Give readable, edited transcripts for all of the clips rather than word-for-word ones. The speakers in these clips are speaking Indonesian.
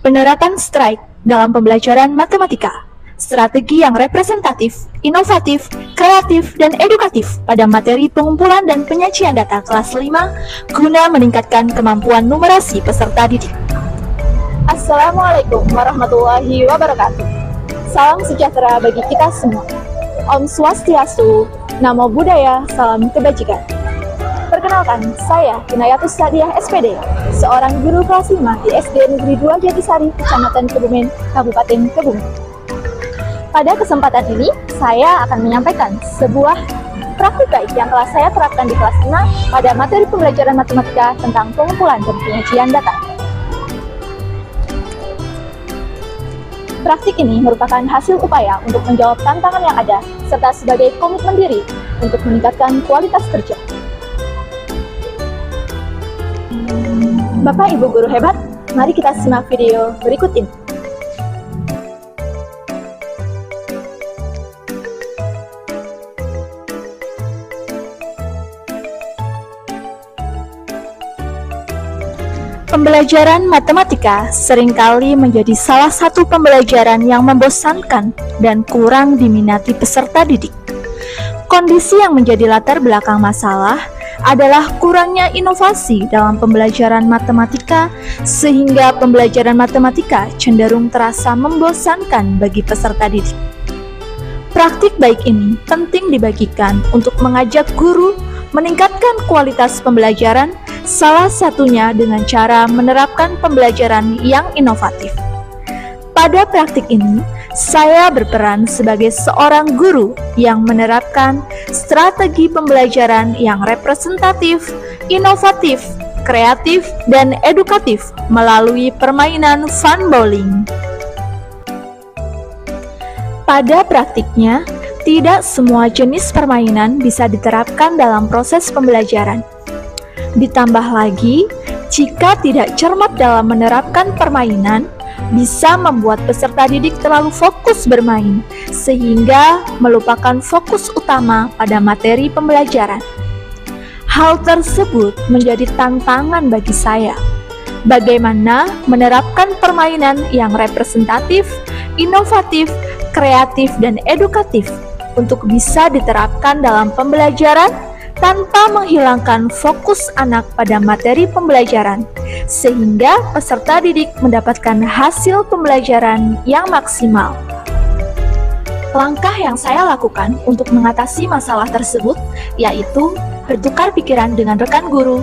Penerapan strike dalam pembelajaran matematika. Strategi yang representatif, inovatif, kreatif, dan edukatif pada materi pengumpulan dan penyajian data kelas 5 guna meningkatkan kemampuan numerasi peserta didik. Assalamualaikum warahmatullahi wabarakatuh. Salam sejahtera bagi kita semua. Om Swastiastu, Namo Buddhaya, salam kebajikan. Perkenalkan, saya Inayatus Sadiah SPD, seorang guru kelas 5 di SD Negeri 2 Jatisari, Kecamatan Kebumen, Kabupaten Kebumen. Pada kesempatan ini, saya akan menyampaikan sebuah praktik baik yang telah saya terapkan di kelas 5 pada materi pembelajaran matematika tentang pengumpulan dan penyajian data. Praktik ini merupakan hasil upaya untuk menjawab tantangan yang ada, serta sebagai komitmen diri untuk meningkatkan kualitas kerja. Bapak Ibu guru hebat, mari kita simak video berikut ini. Pembelajaran matematika seringkali menjadi salah satu pembelajaran yang membosankan dan kurang diminati peserta didik. Kondisi yang menjadi latar belakang masalah adalah kurangnya inovasi dalam pembelajaran matematika, sehingga pembelajaran matematika cenderung terasa membosankan bagi peserta didik. Praktik baik ini penting dibagikan untuk mengajak guru meningkatkan kualitas pembelajaran, salah satunya dengan cara menerapkan pembelajaran yang inovatif. Pada praktik ini, saya berperan sebagai seorang guru yang menerapkan strategi pembelajaran yang representatif, inovatif, kreatif, dan edukatif melalui permainan fun bowling. Pada praktiknya, tidak semua jenis permainan bisa diterapkan dalam proses pembelajaran. Ditambah lagi, jika tidak cermat dalam menerapkan permainan, bisa membuat peserta didik terlalu fokus bermain, sehingga melupakan fokus utama pada materi pembelajaran. Hal tersebut menjadi tantangan bagi saya. Bagaimana menerapkan permainan yang representatif, inovatif, kreatif, dan edukatif untuk bisa diterapkan dalam pembelajaran tanpa menghilangkan fokus anak pada materi pembelajaran, sehingga peserta didik mendapatkan hasil pembelajaran yang maksimal. Langkah yang saya lakukan untuk mengatasi masalah tersebut yaitu bertukar pikiran dengan rekan guru,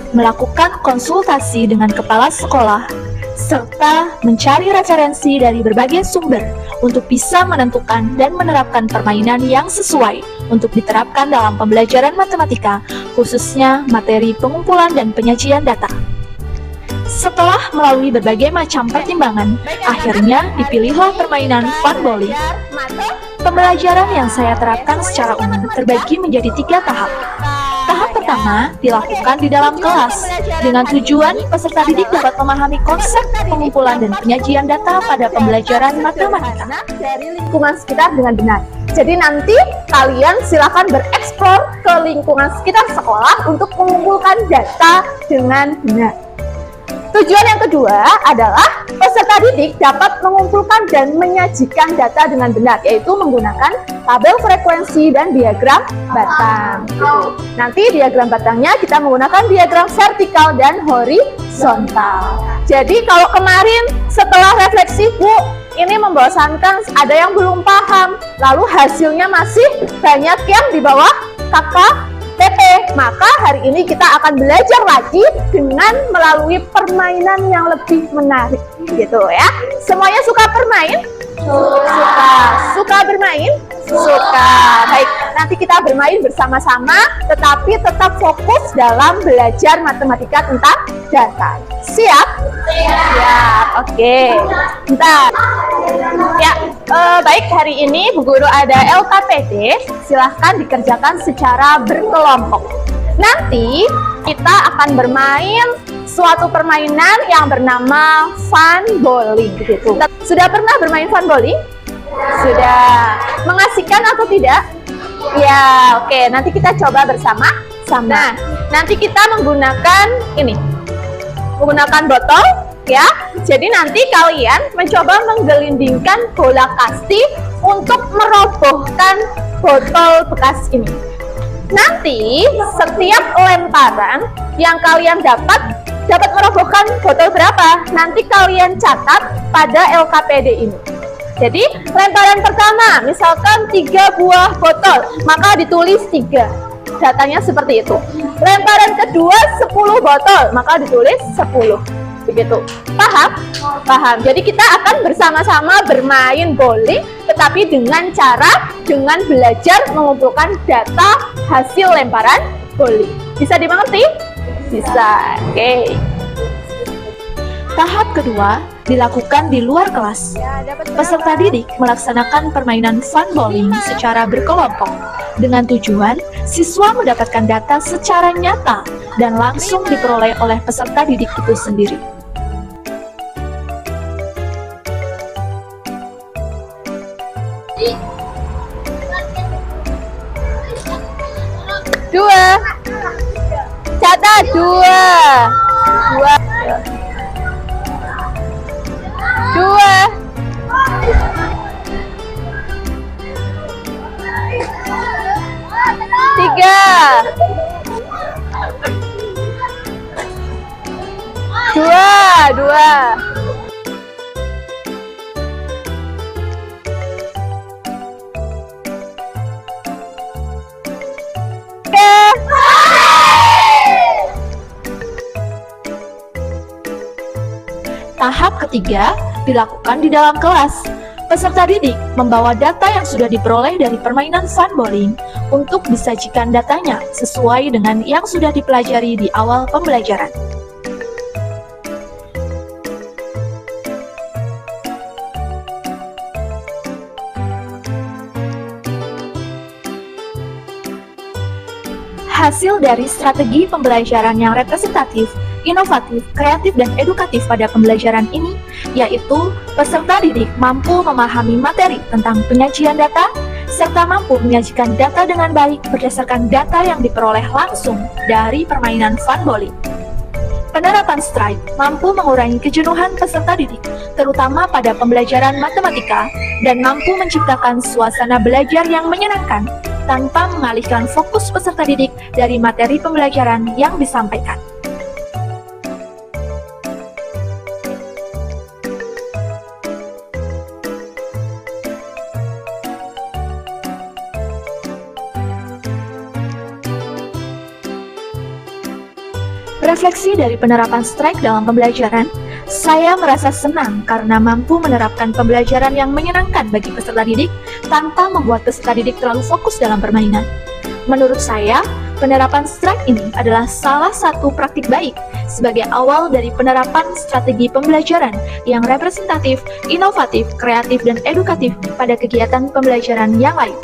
melakukan konsultasi dengan kepala sekolah, serta mencari referensi dari berbagai sumber untuk bisa menentukan dan menerapkan permainan yang sesuai untuk diterapkan dalam pembelajaran matematika, khususnya materi pengumpulan dan penyajian data. Setelah melalui berbagai macam pertimbangan, akhirnya dipilihlah permainan fun bowling. Pembelajaran yang saya terapkan secara umum terbagi menjadi 3 tahap. Tahap pertama dilakukan di dalam kelas, dengan tujuan peserta didik dapat memahami konsep pengumpulan dan penyajian data pada pembelajaran matematika dari lingkungan sekitar dengan benar. Jadi nanti kalian silakan bereksplor ke lingkungan sekitar sekolah untuk mengumpulkan data dengan benar. Tujuan yang kedua adalah peserta didik dapat mengumpulkan dan menyajikan data dengan benar, yaitu menggunakan tabel frekuensi dan diagram batang. Nanti diagram batangnya kita menggunakan diagram vertikal dan horizontal. Jadi kalau kemarin setelah refleksi, Bu, ini membosankan, ada yang belum paham, lalu hasilnya masih banyak yang di bawah KKTP, maka hari ini kita akan belajar lagi dengan melalui permainan yang lebih menarik, gitu ya. Semuanya suka bermain? Suka. Suka bermain? Suka. Baik, nanti kita bermain bersama-sama, tetapi tetap fokus dalam belajar matematika tentang data. Siap? Siap. Oke. Bentar. Ya, baik, hari ini Bu Guru ada LKPD, silahkan dikerjakan secara berkelompok. Nanti kita akan bermain suatu permainan yang bernama fun bowling, gitu. Sudah pernah bermain fun bowling? Sudah. Mengasihkan atau tidak? Ya, oke. Nanti kita coba bersama. Nah, nanti kita menggunakan ini. Menggunakan botol, ya. Jadi nanti kalian mencoba menggelindingkan bola kasti untuk merobohkan botol bekas ini. Nanti setiap lemparan yang kalian dapat merobohkan botol berapa, nanti kalian catat pada LKPD ini. Jadi lemparan pertama misalkan 3 buah botol, maka ditulis 3, datanya seperti itu. Lemparan kedua 10 botol, maka ditulis 10. Begitu, paham? Paham. Jadi kita akan bersama-sama bermain bowling, tetapi dengan belajar mengumpulkan data hasil lemparan bowling. Bisa dimengerti? Bisa. Oke. Tahap kedua dilakukan di luar kelas. Peserta didik melaksanakan permainan fun bowling secara berkelompok dengan tujuan siswa mendapatkan data secara nyata dan langsung diperoleh oleh peserta didik itu sendiri. Dua. Catat 2. 2. Tahap ketiga dilakukan di dalam kelas. Peserta didik membawa data yang sudah diperoleh dari permainan fun bowling untuk disajikan datanya sesuai dengan yang sudah dipelajari di awal pembelajaran. Hasil dari strategi pembelajaran yang representatif, inovatif, kreatif, dan edukatif pada pembelajaran ini, yaitu peserta didik mampu memahami materi tentang penyajian data, serta mampu menyajikan data dengan baik berdasarkan data yang diperoleh langsung dari permainan fun bowling. Penerapan strike mampu mengurangi kejenuhan peserta didik, terutama pada pembelajaran matematika, dan mampu menciptakan suasana belajar yang menyenangkan tanpa mengalihkan fokus peserta didik dari materi pembelajaran yang disampaikan. Refleksi dari penerapan strike dalam pembelajaran, saya merasa senang karena mampu menerapkan pembelajaran yang menyenangkan bagi peserta didik tanpa membuat peserta didik terlalu fokus dalam permainan. Menurut saya, penerapan strike ini adalah salah satu praktik baik sebagai awal dari penerapan strategi pembelajaran yang representatif, inovatif, kreatif, dan edukatif pada kegiatan pembelajaran yang lain.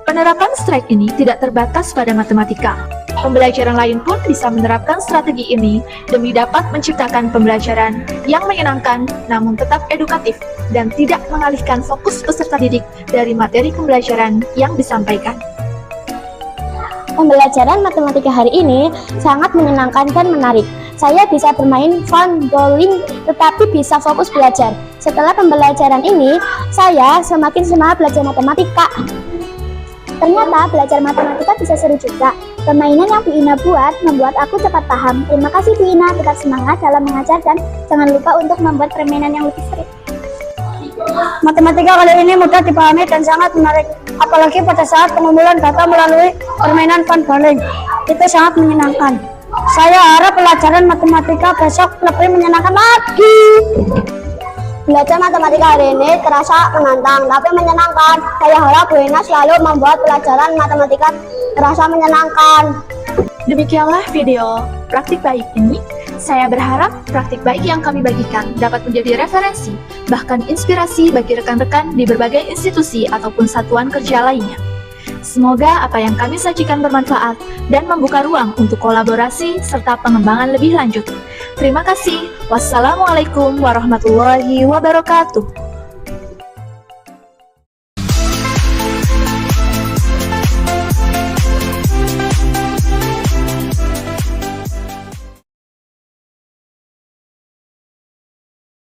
Penerapan strike ini tidak terbatas pada matematika. Pembelajaran lain pun bisa menerapkan strategi ini demi dapat menciptakan pembelajaran yang menyenangkan namun tetap edukatif dan tidak mengalihkan fokus peserta didik dari materi pembelajaran yang disampaikan. Pembelajaran matematika hari ini sangat menyenangkan dan menarik. Saya bisa bermain fun bowling tetapi bisa fokus belajar. Setelah pembelajaran ini, saya semakin semangat belajar matematika. Ternyata belajar matematika bisa seru juga. Permainan yang Bu Ina buat membuat aku cepat paham. Terima kasih Bu Ina, tetap semangat dalam mengajar dan jangan lupa untuk membuat permainan yang lebih seru. Matematika kali ini mudah dipahami dan sangat menarik, apalagi pada saat pengumpulan data melalui permainan fun bowling. Itu sangat menyenangkan. Saya harap pelajaran matematika besok lebih menyenangkan lagi. Belajar matematika hari ini terasa menantang tapi menyenangkan. Saya harap Bu Ina selalu membuat pelajaran matematika terasa menyenangkan. Demikianlah video praktik baik ini. Saya berharap praktik baik yang kami bagikan dapat menjadi referensi, bahkan inspirasi bagi rekan-rekan di berbagai institusi ataupun satuan kerja lainnya. Semoga apa yang kami sajikan bermanfaat dan membuka ruang untuk kolaborasi serta pengembangan lebih lanjut. Terima kasih. Wassalamualaikum warahmatullahi wabarakatuh.